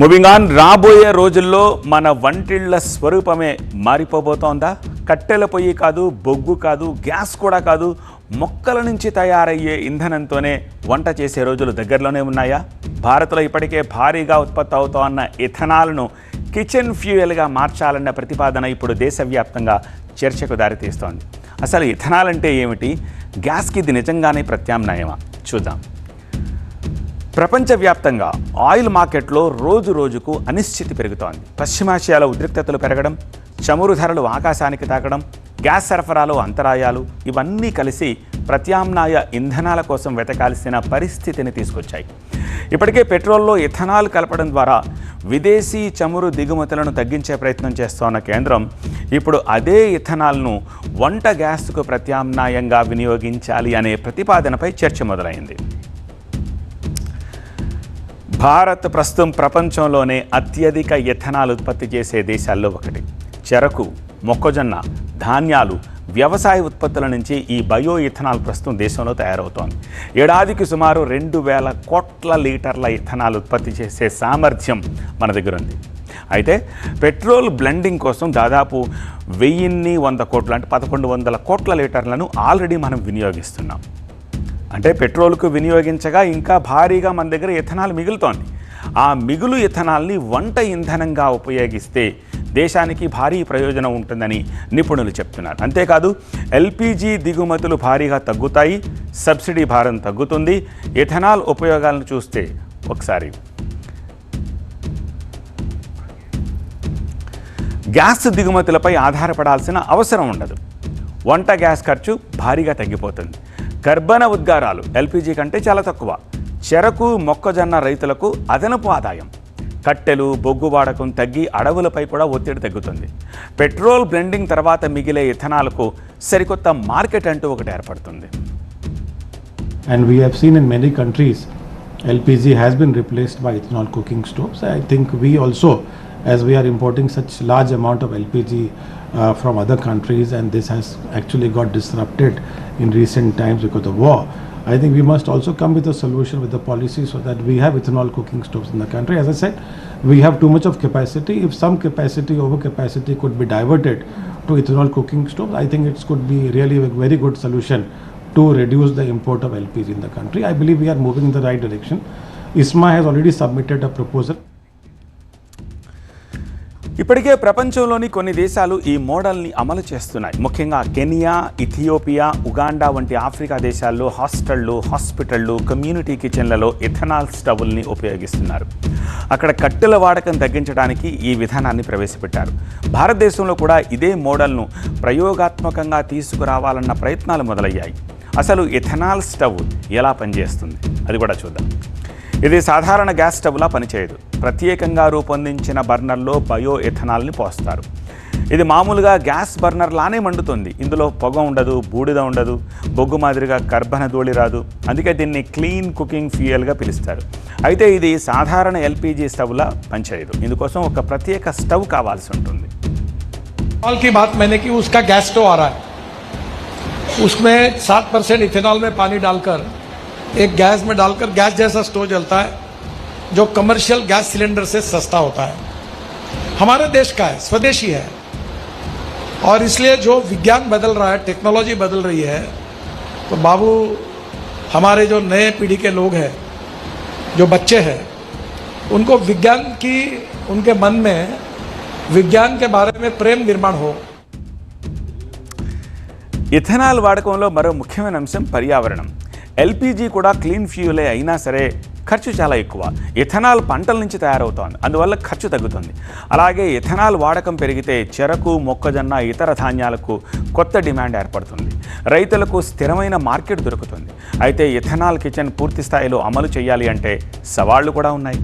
Moving on, రాబోయే రోజుల్లో మన వంటిళ్ల స్వరూపమే మారిపోబోతోందా? కట్టెల పొయ్యి కాదు, బొగ్గు కాదు, గ్యాస్ కూడా కాదు, మొక్కల నుంచి తయారయ్యే ఇంధనంతోనే వంట చేసే రోజులు దగ్గరలోనే ఉన్నాయా? భారత్లో ఇప్పటికే భారీగా ఉత్పత్తి అవుతోన్న ఇథనాల్ను కిచెన్ ఫ్యూయల్గా మార్చాలన్న ప్రతిపాదన ఇప్పుడు దేశవ్యాప్తంగా చర్చకు దారితీస్తోంది. అసలు ఇథనాల్ అంటే ఏమిటి? గ్యాస్కి ఇది నిజంగానే ప్రత్యామ్నాయమా? చూద్దాం. ప్రపంచవ్యాప్తంగా ఆయిల్ మార్కెట్లో రోజు రోజుకు అనిశ్చితి పెరుగుతోంది. పశ్చిమాసియాలో ఉద్రిక్తతలు పెరగడం, చమురు ధరలు ఆకాశానికి తాకడం, గ్యాస్ సరఫరాలో అంతరాయాలు ఇవన్నీ కలిసి ప్రత్యామ్నాయ ఇంధనాల కోసం వెతకాల్సిన పరిస్థితిని తీసుకొచ్చాయి. ఇప్పటికే పెట్రోల్లో ఇథనాల్ కలపడం ద్వారా విదేశీ చమురు దిగుమతులను తగ్గించే ప్రయత్నం చేస్తోన్న కేంద్రం ఇప్పుడు అదే ఇథనాల్ను వంట గ్యాస్కు ప్రత్యామ్నాయంగా వినియోగించాలి అనే ప్రతిపాదనపై చర్చ మొదలైంది. భారత్ ప్రస్తుతం ప్రపంచంలోనే అత్యధిక ఇథనాల్ ఉత్పత్తి చేసే దేశాల్లో ఒకటి. చెరకు, మొక్కజొన్న, ధాన్యాలు, వ్యవసాయ ఉత్పత్తుల నుంచి ఈ బయో ఇథనాల్ ప్రస్తుతం దేశంలో తయారవుతోంది. ఏడాదికి సుమారు 2000 కోట్ల లీటర్ల ఇథనాల్ ఉత్పత్తి చేసే సామర్థ్యం మన దగ్గర ఉంది. అయితే పెట్రోల్ బ్లెండింగ్ కోసం దాదాపు 1100 కోట్లు అంటే 1100 కోట్ల లీటర్లను ఆల్రెడీ మనం వినియోగిస్తున్నాం. అంటే పెట్రోల్కు వినియోగించగా ఇంకా భారీగా మన దగ్గర ఇథనాల్ మిగులుతోంది. ఆ మిగులు ఇథనాల్ని వంట ఇంధనంగా ఉపయోగిస్తే దేశానికి భారీ ప్రయోజనం ఉంటుందని నిపుణులు చెప్తున్నారు. అంతేకాదు ఎల్పిజి దిగుమతులు భారీగా తగ్గుతాయి, సబ్సిడీ భారం తగ్గుతుంది. ఇథనాల్ ఉపయోగాలను చూస్తే ఒకసారి గ్యాస్ దిగుమతులపై ఆధారపడాల్సిన అవసరం ఉండదు. వంట గ్యాస్ ఖర్చు భారీగా తగ్గిపోతుంది. కర్బన ఉద్గారాలు ఎల్పిజి కంటే చాలా తక్కువ. చెరకు, మొక్కజొన్న రైతులకు అదనపు ఆదాయం. కట్టెలు, బొగ్గు వాడకం తగ్గి అడవులపై కూడా ఒత్తిడి తగ్గుతుంది. పెట్రోల్ బ్లెండింగ్ తర్వాత మిగిలే ఇథనాల్కు సరికొత్త మార్కెట్ అంటూ ఒకటి ఏర్పడుతుంది. And we have seen in many countries LPG has been replaced by ethanol cooking stoves. I think we also, as we are importing such large amount of LPG from other countries, and this has actually got disrupted in recent times because of war, I think we must also come with a solution with the policy so that we have ethanol cooking stoves in the country. As I said, we have too much of capacity. If some capacity, overcapacity could be diverted to ethanol cooking stoves, I think it could be really a very good solution to reduce the import of LPG in the country. I believe we are moving in the right direction. ISMA has already submitted a proposal. ఇప్పటికే ప్రపంచంలోని కొన్ని దేశాలు ఈ మోడల్ని అమలు చేస్తున్నాయి. ముఖ్యంగా Kenya, Ethiopia, Uganda వంటి ఆఫ్రికా దేశాల్లో హాస్టళ్లు, హాస్పిటళ్లు, కమ్యూనిటీ కిచెన్లలో ఇథనాల్ స్టవ్ల్ని ఉపయోగిస్తున్నారు. అక్కడ కట్టెల వాడకం తగ్గించడానికి ఈ విధానాన్ని ప్రవేశపెట్టారు. భారతదేశంలో కూడా ఇదే మోడల్ను ప్రయోగాత్మకంగా తీసుకురావాలన్న ప్రయత్నాలు మొదలయ్యాయి. అసలు ఇథనాల్ స్టవ్ ఎలా పనిచేస్తుంది అది కూడా చూద్దాం. ఇది సాధారణ గ్యాస్ స్టవ్లా పనిచేయదు. ప్రత్యేకంగా రూపొందించిన బర్నర్లో బయో ఇథనాల్ని పోస్తారు. ఇది మామూలుగా గ్యాస్ బర్నర్ లానే మండుతుంది. ఇందులో పొగ ఉండదు, బూడిద ఉండదు, బొగ్గు మాదిరిగా కర్బన ధూళి రాదు. అందుకే దీన్ని క్లీన్ కుకింగ్ ఫ్యూయల్గా పిలుస్తారు. అయితే ఇది సాధారణ ఎల్పిజి స్టవ్లా పనిచేయదు. ఇందుకోసం ఒక ప్రత్యేక స్టవ్ కావాల్సి ఉంటుంది. गैस स्टोव आ रहा है, उसमें 7% इथेनॉल में पानी डालकर एक गैस में डालकर गैस जैसा स्टोव जलता है, जो कमर्शियल गैस सिलेंडर से सस्ता होता है. हमारे देश का है, स्वदेशी है, और इसलिए जो विज्ञान बदल रहा है, टेक्नोलॉजी बदल रही है, तो बाबू हमारे जो नए पीढ़ी के लोग हैं, जो बच्चे हैं, उनको विज्ञान की, उनके मन में विज्ञान के बारे में प्रेम निर्माण हो. ఇథనాల్ వాడకంలో మరో ముఖ్యమైన అంశం పర్యావరణం. ఎల్పిజి కూడా క్లీన్ ఫ్యూయలే అయినా సరే ఖర్చు చాలా ఎక్కువ. ఇథనాల్ పంటల నుంచి తయారవుతోంది, అందువల్ల ఖర్చు తగ్గుతుంది. అలాగే ఇథనాల్ వాడకం పెరిగితే చెరకు, మొక్కజొన్న, ఇతర ధాన్యాలకు కొత్త డిమాండ్ ఏర్పడుతుంది. రైతులకు స్థిరమైన మార్కెట్ దొరుకుతుంది. అయితే ఇథనాల్ కిచెన్ పూర్తి స్థాయిలో అమలు చేయాలి అంటే సవాళ్లు కూడా ఉన్నాయి.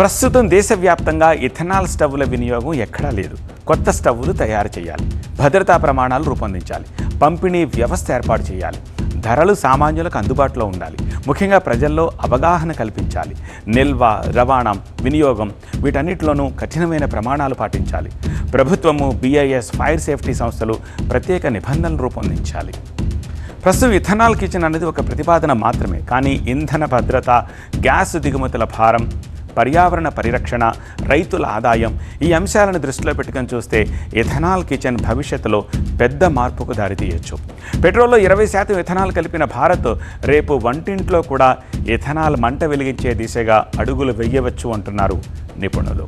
ప్రస్తుతం దేశవ్యాప్తంగా ఇథనాల్ స్టవ్ల వినియోగం ఎక్కడా లేదు. కొత్త స్టవ్లు తయారు చేయాలి, భద్రతా ప్రమాణాలు రూపొందించాలి, పంపిణీ వ్యవస్థ ఏర్పాటు చేయాలి, ధరలు సామాన్యులకు అందుబాటులో ఉండాలి. ముఖ్యంగా ప్రజల్లో అవగాహన కల్పించాలి. నిల్వ, రవాణా, వినియోగం వీటన్నిటిలోనూ కఠినమైన ప్రమాణాలు పాటించాలి. ప్రభుత్వము, BIS, ఫైర్ సేఫ్టీ సంస్థలు ప్రత్యేక నిబంధనలు రూపొందించాలి. ప్రస్తుతం ఇథనాల్ కిచెన్ అనేది ఒక ప్రతిపాదన మాత్రమే, కానీ ఇంధన భద్రత, గ్యాస్ దిగుమతుల భారం, పర్యావరణ పరిరక్షణ, రైతుల ఆదాయం ఈ అంశాలను దృష్టిలో పెట్టుకొని చూస్తే ఇథనాల్ కిచెన్ భవిష్యత్తులో పెద్ద మార్పుకు దారితీయొచ్చు. పెట్రోల్లో 20% ఇథనాల్ కలిపిన భారత్ రేపు వంటింట్లో కూడా ఇథనాల్ మంట వెలిగించే దిశగా అడుగులు వేయవచ్చు అంటున్నారు నిపుణులు.